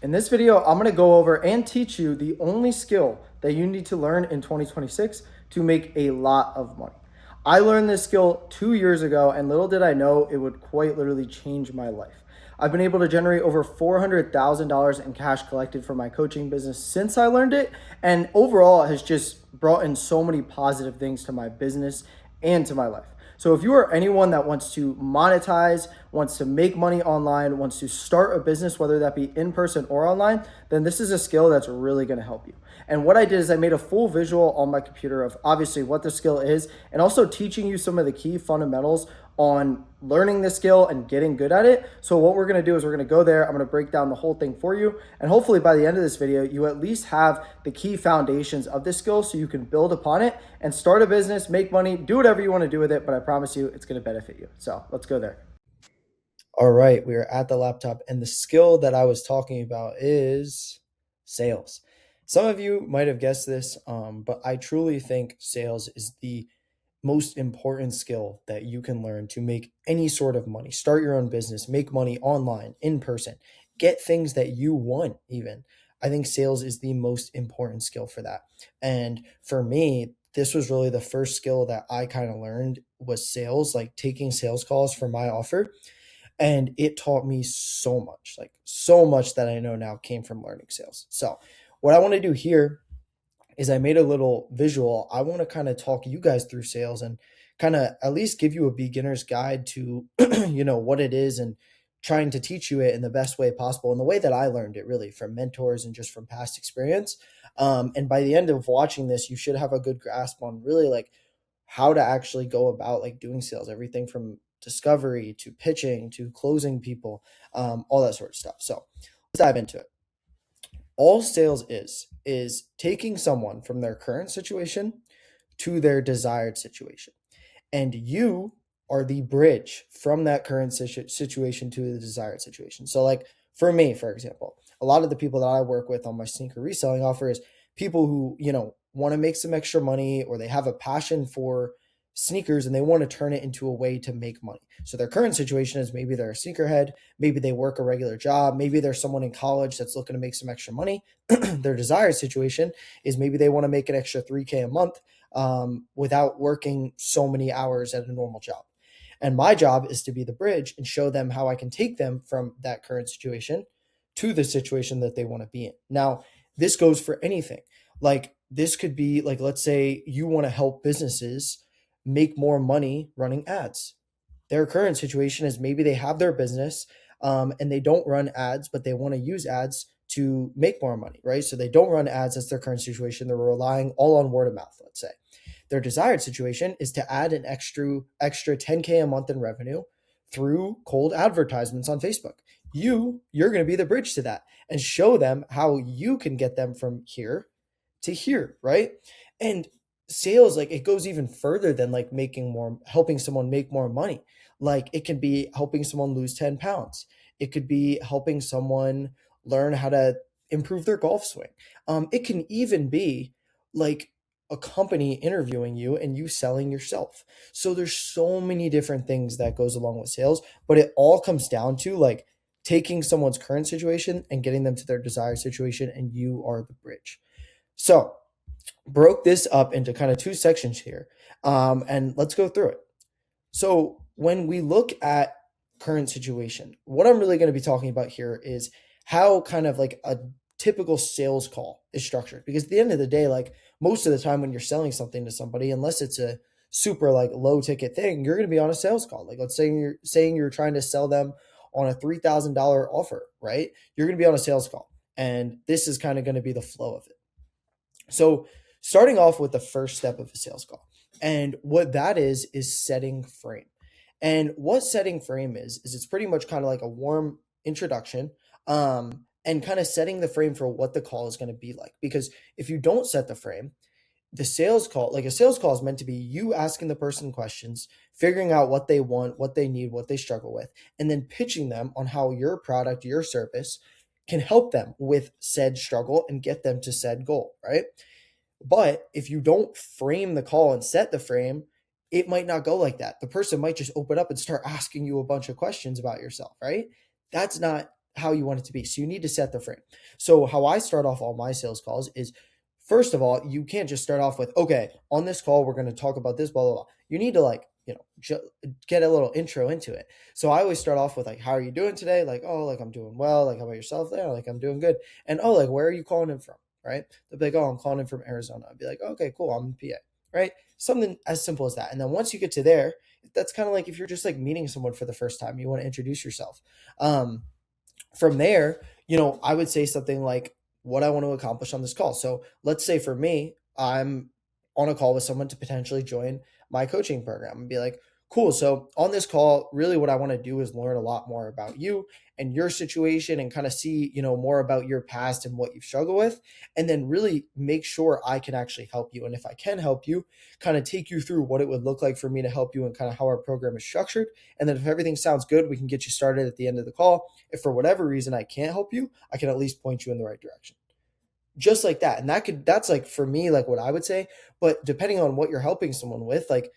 In this video, I'm going to go over and teach you the only skill that you need to learn in 2026 to make a lot of money. I learned this skill 2 years ago, and little did I know it would quite literally change my life. I've been able to generate over $400,000 in cash collected from my coaching business since I learned it, and overall it has just brought in so many positive things to my business and to my life. So if you are anyone that wants to monetize, wants to make money online, wants to start a business, whether that be in person or online, then this is a skill that's really going to help you. And what I did is I made a full visual on my computer of obviously what the skill is and also teaching you some of the key fundamentals on learning the skill and getting good at it. So what we're going to do is we're going to go there. I'm going to break down the whole thing for you. And hopefully by the end of this video, you at least have the key foundations of this skill so you can build upon it and start a business, make money, do whatever you want to do with it. But I promise you it's going to benefit you. So let's go there. All right, we are at the laptop, and the skill that I was talking about is sales. Some of you might have guessed this, but I truly think sales is the most important skill that you can learn to make any sort of money. Start your own business, make money online, in person, get things that you want even. I think sales is the most important skill for that. And for me, this was really the first skill that I kind of learned was sales, like taking sales calls for my offer. And it taught me so much, like so much that I know now came from learning sales. So what I want to do here is I made a little visual. I want to kind of talk you guys through sales and kind of at least give you a beginner's guide to, what it is and trying to teach you it in the best way possible, in the way that I learned it really from mentors and just from past experience. And by the end of watching this, you should have a good grasp on really like how to actually go about like doing sales, everything from discovery to pitching to closing people, all that sort of stuff. So let's dive into it. All sales is taking someone from their current situation to their desired situation. And you are the bridge from that current situation to the desired situation. So like for me, for example, a lot of the people that I work with on my sneaker reselling offer is people who, want to make some extra money, or they have a passion for sneakers and they want to turn it into a way to make money. So their current situation is maybe they're a sneakerhead, maybe they work a regular job, maybe there's someone in college that's looking to make some extra money. Their desired situation is maybe they want to make an extra 3K a month without working so many hours at a normal job. And my job is to be the bridge and show them how I can take them from that current situation to the situation that they want to be in. Now, this goes for anything. Like this could be like, let's say you want to help businesses make more money running ads. Their current situation is maybe they have their business and they don't run ads, but they want to use ads to make more money, right? So they don't run ads. That's their current situation. They're relying all on word of mouth, let's say. Their desired situation is to add an extra 10K a month in revenue through cold advertisements on Facebook. You're going to be the bridge to that and show them how you can get them from here to here, right? And sales, like it goes even further than like helping someone make more money. Like it can be helping someone lose 10 pounds. It could be helping someone learn how to improve their golf swing. It can even be like a company interviewing you and you selling yourself. So there's so many different things that goes along with sales, but it all comes down to like taking someone's current situation and getting them to their desired situation, and you are the bridge. So broke this up into kind of two sections here, and let's go through it. So when we look at current situation, what I'm really going to be talking about here is how kind of like a typical sales call is structured. Because at the end of the day, like most of the time when you're selling something to somebody, unless it's a super like low ticket thing, you're going to be on a sales call. Like let's say you're trying to sell them on a $3,000 offer, right? You're going to be on a sales call, and this is kind of going to be the flow of it. So starting off with the first step of a sales call, and what that is setting frame. And what setting frame is it's pretty much kind of like a warm introduction, and kind of setting the frame for what the call is going to be like. Because if you don't set the frame, the sales call, like a sales call is meant to be you asking the person questions, figuring out what they want, what they need, what they struggle with, and then pitching them on how your product, your service can help them with said struggle and get them to said goal, right? But if you don't frame the call and set the frame, it might not go like that. The person might just open up and start asking you a bunch of questions about yourself, right? That's not how you want it to be. So you need to set the frame. So how I start off all my sales calls is, first of all, you can't just start off with, okay, on this call we're going to talk about this, blah blah blah. You need to like, get a little intro into it. So I always start off with like, how are you doing today? Like, oh, like I'm doing well. Like, how about yourself? Yeah, like I'm doing good. And oh, like where are you calling in from? Right? They'll be like, oh, I'm calling in from Arizona. I'd be like, okay, cool. I'm in PA. Right? Something as simple as that. And then once you get to there, that's kind of like if you're just like meeting someone for the first time, you want to introduce yourself. Um, from there, I would say something like what I want to accomplish on this call. So let's say for me, I'm on a call with someone to potentially join my coaching program and be like, cool. So on this call, really what I want to do is learn a lot more about you and your situation and kind of see, more about your past and what you've struggled with. And then really make sure I can actually help you. And if I can help you, kind of take you through what it would look like for me to help you and kind of how our program is structured. And then if everything sounds good, we can get you started at the end of the call. If for whatever reason I can't help you, I can at least point you in the right direction. Just like that. And that's like for me, like what I would say. But depending on what you're helping someone with, like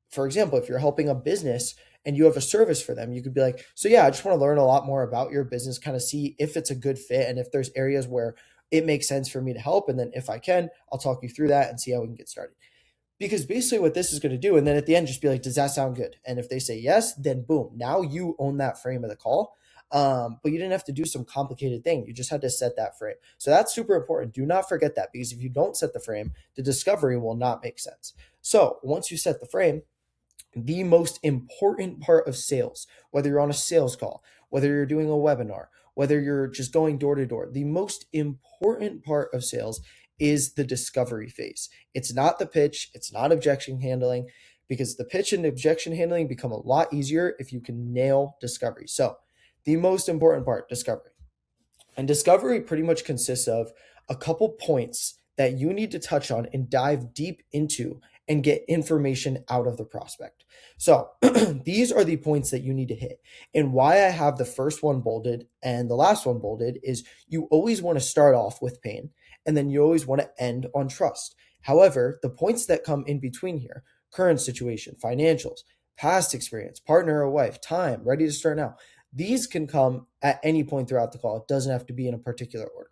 for example, if you're helping a business and you have a service for them, you could be like, so yeah, I just want to learn a lot more about your business, kind of see if it's a good fit and if there's areas where it makes sense for me to help. And then if I can, I'll talk you through that and see how we can get started. Because basically what this is going to do, and then at the end, just be like, does that sound good? And if they say yes, then boom, now you own that frame of the call. But you didn't have to do some complicated thing. You just had to set that frame. So that's super important. Do not forget that, because if you don't set the frame, the discovery will not make sense. So once you set the frame, the most important part of sales, whether you're on a sales call, whether you're doing a webinar, whether you're just going door to door, the most important part of sales is the discovery phase. It's not the pitch, it's not objection handling, because the pitch and objection handling become a lot easier if you can nail discovery. So, the most important part, discovery. And discovery pretty much consists of a couple points that you need to touch on and dive deep into and get information out of the prospect. So these are the points that you need to hit. And why I have the first one bolded and the last one bolded is you always want to start off with pain, and then you always want to end on trust. However, the points that come in between here, current situation, financials, past experience, partner or wife, time, ready to start now, these can come at any point throughout the call. It doesn't have to be in a particular order.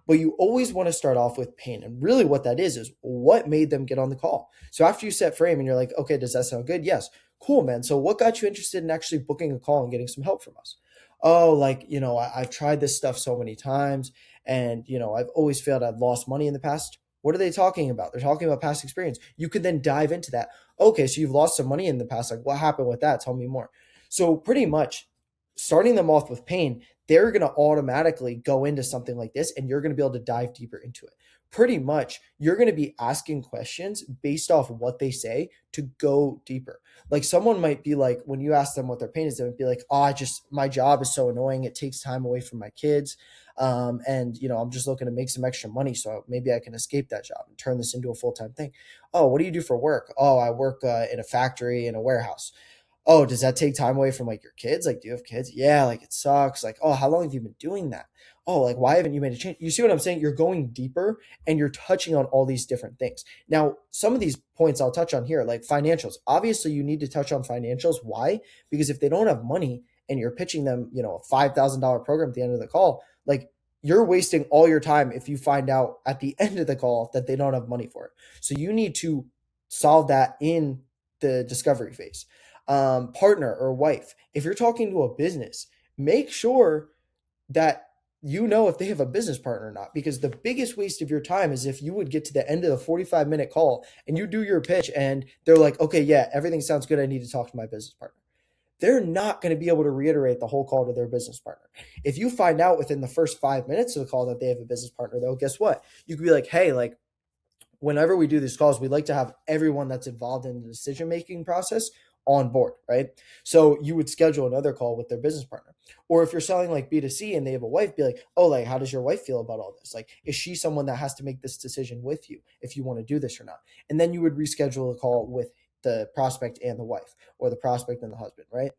But you always want to start off with pain. And really what that is what made them get on the call. So after you set frame and you're like, okay, does that sound good? Yes. Cool, man. So what got you interested in actually booking a call and getting some help from us? Oh, like, I've tried this stuff so many times and, I've always failed. I've lost money in the past. What are they talking about? They're talking about past experience. You could then dive into that. Okay, so you've lost some money in the past. Like, what happened with that? Tell me more. So pretty much starting them off with pain, they're going to automatically go into something like this and you're going to be able to dive deeper into it. Pretty much, you're going to be asking questions based off of what they say to go deeper. Like someone might be like, when you ask them what their pain is, they might be like, oh, my job is so annoying. It takes time away from my kids. And I'm just looking to make some extra money. So maybe I can escape that job and turn this into a full-time thing. Oh, what do you do for work? Oh, I work in a factory, in a warehouse. Oh, does that take time away from like your kids? Like, do you have kids? Yeah, like it sucks. Like, oh, how long have you been doing that? Oh, like, why haven't you made a change? You see what I'm saying? You're going deeper and you're touching on all these different things. Now, some of these points I'll touch on here, like financials. Obviously, you need to touch on financials. Why? Because if they don't have money and you're pitching them, a $5,000 program at the end of the call, like you're wasting all your time if you find out at the end of the call that they don't have money for it. So you need to solve that in the discovery phase. Partner or wife, if you're talking to a business, make sure that if they have a business partner or not, because the biggest waste of your time is if you would get to the end of the 45-minute call and you do your pitch and they're like, okay, yeah, everything sounds good. I need to talk to my business partner. They're not going to be able to reiterate the whole call to their business partner. If you find out within the first 5 minutes of the call that they have a business partner, though, guess what? You could be like, hey, like, whenever we do these calls, we like to have everyone that's involved in the decision-making process on board, right? So you would schedule another call with their business partner. Or if you're selling like B2C and they have a wife, be like, oh, like, how does your wife feel about all this? Like, is she someone that has to make this decision with you if you want to do this or not? And then you would reschedule a call with the prospect and the wife, or the prospect and the husband, right?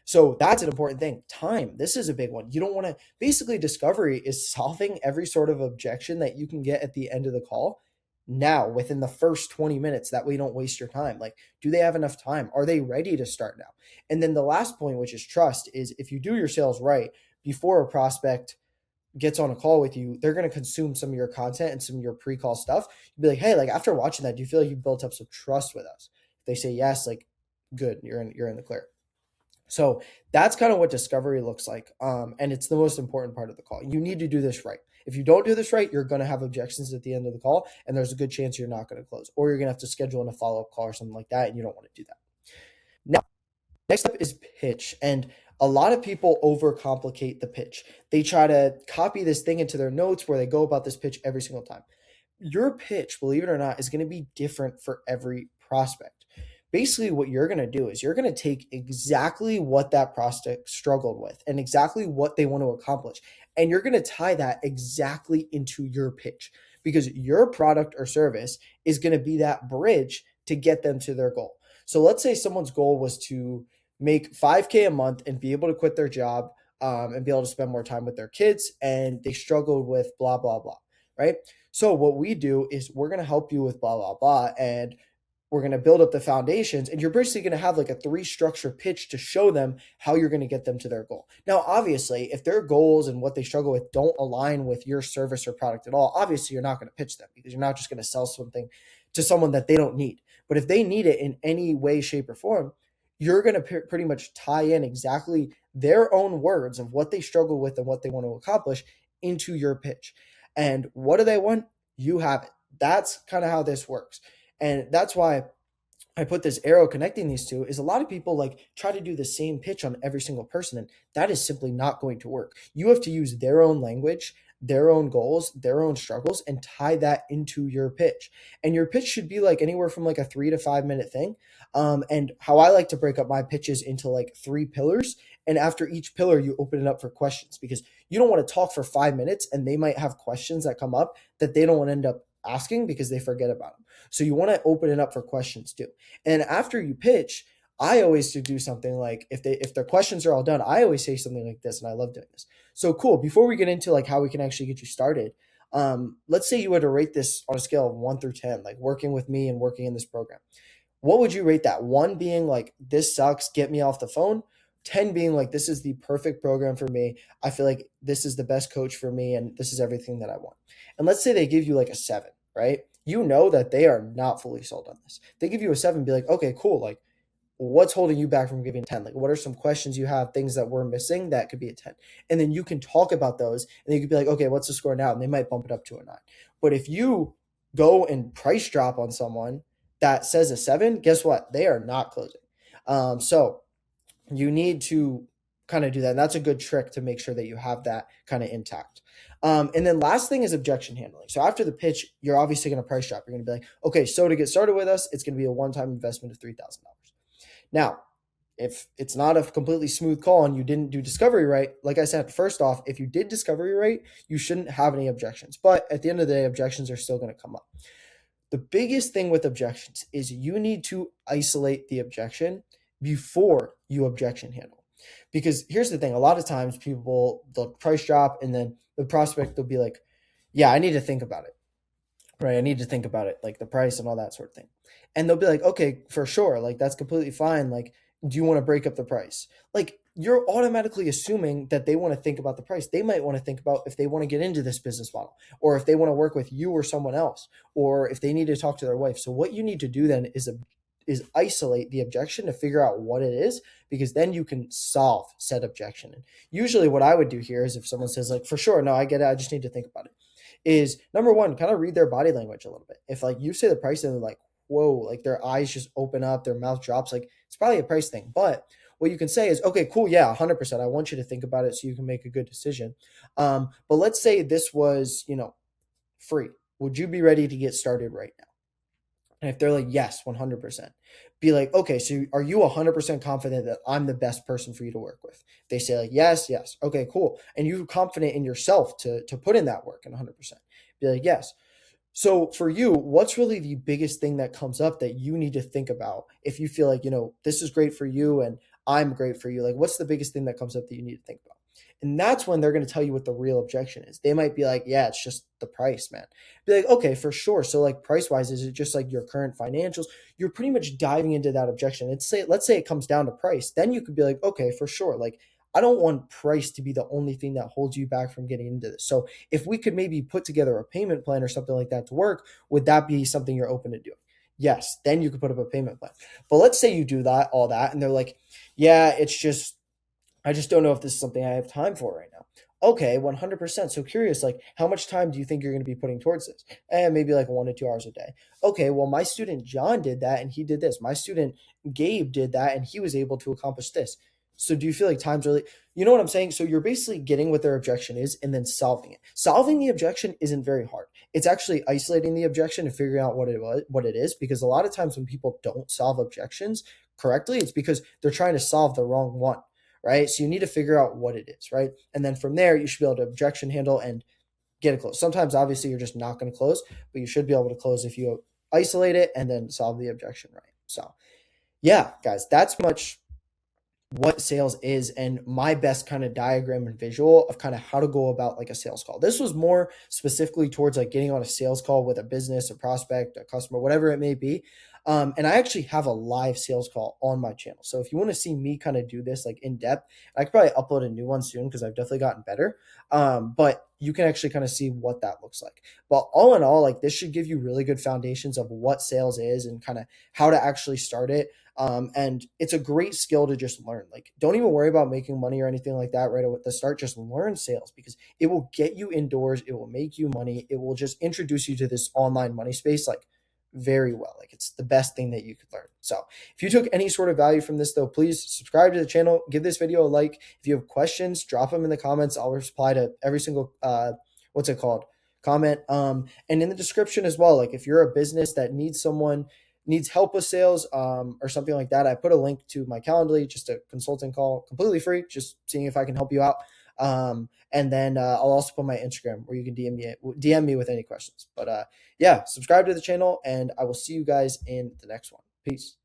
So that's an important thing. Time. This is a big one. You don't want to, basically, discovery is solving every sort of objection that you can get at the end of the call now within the first 20 minutes. That way you don't waste your time. Like, do they have enough time? Are they ready to start now? And then the last point, which is trust, is if you do your sales right, before a prospect gets on a call with you, they're going to consume some of your content and some of your pre-call stuff. You'd be like, hey, like after watching that, do you feel like you built up some trust with us? If they say yes, like good, you're in the clear. So that's kind of what discovery looks like. And it's the most important part of the call. You need to do this right. If you don't do this right, you're going to have objections at the end of the call, and there's a good chance you're not going to close, or you're going to have to schedule in a follow-up call or something like that, and you don't want to do that. Now, next up is pitch. And a lot of people overcomplicate the pitch. They try to copy this thing into their notes where they go about this pitch every single time. Your pitch, believe it or not, is going to be different for every prospect. Basically, what you're going to do is you're going to take exactly what that prospect struggled with and exactly what they want to accomplish, and you're going to tie that exactly into your pitch, because your product or service is going to be that bridge to get them to their goal. So let's say someone's goal was to make 5K a month and be able to quit their job, and be able to spend more time with their kids, and they struggled with blah, blah, blah, right? So what we do is we're going to help you with blah, blah, blah, and we're going to build up the foundations, and you're basically going to have like a 3-structure pitch to show them how you're going to get them to their goal. Now, obviously, if their goals and what they struggle with don't align with your service or product at all, obviously you're not going to pitch them, because you're not just going to sell something to someone that they don't need. But if they need it in any way, shape, or form, you're going to pretty much tie in exactly their own words of what they struggle with and what they want to accomplish into your pitch. And what do they want? You have it. That's kind of how this works. And that's why I put this arrow connecting these two. Is a lot of people like try to do the same pitch on every single person, and that is simply not going to work. You have to use their own language, their own goals, their own struggles, and tie that into your pitch. And your pitch should be like anywhere from like a 3 to 5 minute thing. And how I like to break up my pitches into like 3 pillars. And after each pillar, you open it up for questions, because you don't want to talk for 5 minutes and they might have questions that come up that they don't want to end up asking because they forget about them. So you want to open it up for questions too. And after you pitch, I always do something like, if their questions are all done, I always say something like this, and I love doing this. So cool. Before we get into like how we can actually get you started, let's say you were to rate this on a scale of 1 through 10, like working with me and working in this program. What would you rate that? 1 being like, this sucks, get me off the phone. 10 being like, this is the perfect program for me. I feel like this is the best coach for me, and this is everything that I want. And let's say they give you like a 7, right? You know that they are not fully sold on this. They give you a 7, be like, okay, cool. Like, what's holding you back from giving 10? Like, what are some questions you have, things that we're missing that could be a 10? And then you can talk about those, and then you could be like, okay, what's the score now? And they might bump it up to a 9. But if you go and price drop on someone that says a 7, guess what? They are not closing. So you need to kind of do that. And that's a good trick to make sure that you have that kind of intact. And then last thing is objection handling. So after the pitch, you're obviously going to price drop. You're going to be like, okay, so to get started with us, it's going to be a one-time investment of $3,000. Now, if it's not a completely smooth call and you didn't do discovery right, like I said, first off, if you did discovery right, you shouldn't have any objections. But at the end of the day, objections are still going to come up. The biggest thing with objections is you need to isolate the objection before you objection handle. Because here's the thing, a lot of times they'll price drop, and then the prospect will be like, yeah, I need to think about it. Right. I need to think about it, like the price and all that sort of thing. And they'll be like, okay, for sure. Like, that's completely fine. Like, do you want to break up the price? Like, you're automatically assuming that they want to think about the price. They might want to think about if they want to get into this business model, or if they want to work with you or someone else, or if they need to talk to their wife. So what you need to do then is isolate the objection to figure out what it is, because then you can solve said objection. And usually what I would do here is, if someone says like, for sure, no, I get it, I just need to think about it, is number one, kind of read their body language a little bit. If like you say the price and they're like, whoa, like their eyes just open up, their mouth drops, like it's probably a price thing. But what you can say is, okay, cool, yeah, 100%. I want you to think about it so you can make a good decision. But let's say this was, free. Would you be ready to get started right now? And if they're like, yes, 100%, be like, okay, so are you 100% confident that I'm the best person for you to work with? If they say like, yes, yes. Okay, cool. And you're confident in yourself to put in that work and 100%. Be like, yes. So for you, what's really the biggest thing that comes up that you need to think about if you feel like, this is great for you and I'm great for you? Like, what's the biggest thing that comes up that you need to think about? And that's when they're going to tell you what the real objection is. They might be like, yeah, it's just the price, man. Be like, okay, for sure. So like price wise, is it just like your current financials? You're pretty much diving into that objection. Let's say it comes down to price. Then you could be like, okay, for sure. Like, I don't want price to be the only thing that holds you back from getting into this. So if we could maybe put together a payment plan or something like that to work, would that be something you're open to doing? Yes, then you could put up a payment plan. But let's say you do that, all that, and they're like, yeah, it's just, I just don't know if this is something I have time for right now. Okay, 100%. So curious, like, how much time do you think you're going to be putting towards this? And maybe like 1 to 2 hours a day. Okay, well, my student John did that and he did this. My student Gabe did that and he was able to accomplish this. So do you feel like time's really, you know what I'm saying? So you're basically getting what their objection is and then solving it. Solving the objection isn't very hard. It's actually isolating the objection and figuring out what it is. Because a lot of times when people don't solve objections correctly, it's because they're trying to solve the wrong one, right? So you need to figure out what it is, right? And then from there, you should be able to objection handle and get it closed. Sometimes, obviously, you're just not going to close, but you should be able to close if you isolate it and then solve the objection, right? So, yeah, guys, that's much what sales is and my best kind of diagram and visual of kind of how to go about like a sales call. This was more specifically towards like getting on a sales call with a business, a prospect, a customer, whatever it may be. And I actually have a live sales call on my channel. So if you want to see me kind of do this like in depth, I could probably upload a new one soon because I've definitely gotten better. But you can actually kind of see what that looks like. But all in all, like this should give you really good foundations of what sales is and kind of how to actually start it. And it's a great skill to just learn. Like, don't even worry about making money or anything like that right at the start. Just learn sales because it will get you indoors. It will make you money. It will just introduce you to this online money space like very well. Like, it's the best thing that you could learn. So, if you took any sort of value from this, though, please subscribe to the channel. Give this video a like. If you have questions, drop them in the comments. I'll reply to every single what's it called? Comment. And in the description as well. Like, if you're a business that needs help with sales or something like that, I put a link to my Calendly, just a consulting call, completely free, just seeing if I can help you out. And then I'll also put my Instagram where you can DM me with any questions. But yeah, subscribe to the channel, and I will see you guys in the next one. Peace.